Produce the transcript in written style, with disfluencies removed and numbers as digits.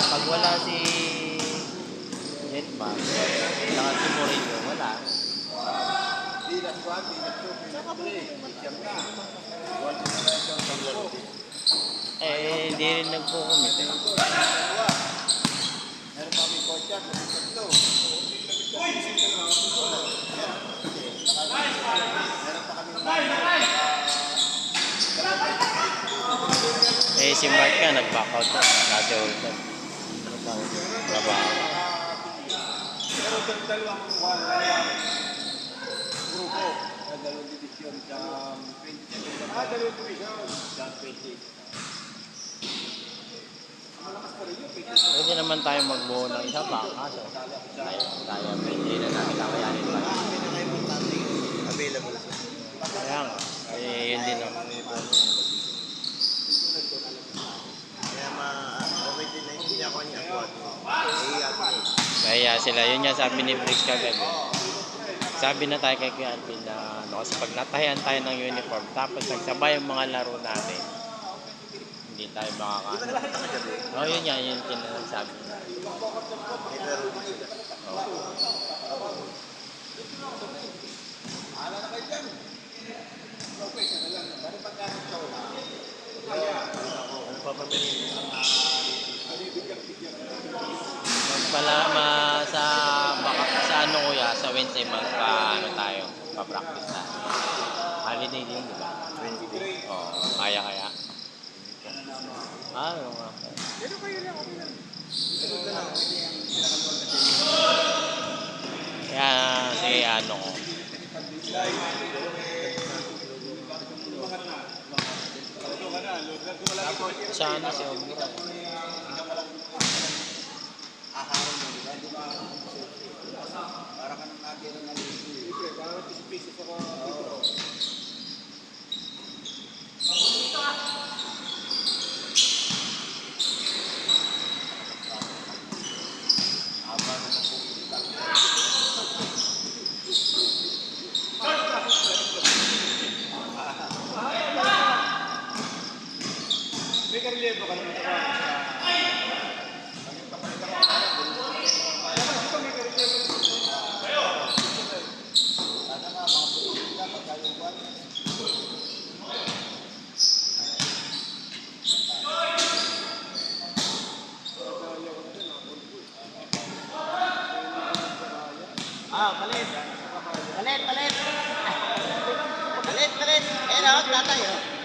Pag wala si Jetman, saka si Moreno, wala. Eh, hindi rin nagpo-commit eh. Eh, si Mark nga nag-back out na. Kasi ultan. Trabaho. Pero dalawang grupo, dalawang division sa 20. Dalawang division sa 20. Pwede naman tayo magbuo ng isa pa. Kaso, kaya pwede na natin kakayanin pa. Available. Kaya nga. Eh, yun din ako. Okay din na hindi niya ako niya. Kaya sila, yun nga sabi ni Briggs kagabi. Sabi na tayo kay Kuya Alvin na kasi pag natahian tayo ng uniform tapos nagsabay yung mga laro natin, hindi tayo makakaano. Oo, yun nga, yun yung kinagsabi niya. Sa ano kuya, sa Wednesday ano tayo, pa-practice na. Holiday din, di ba? Wednesday. Oo, kaya. Oo nga. Pero kayo lang, okay lang. Kaya, sige, ano ko. Sana si Obra. Para ka nang nakira ng libre. Para piso sa may karelyebo ka naman sa palit. Palit. Palit. Palit. Eh, tatay,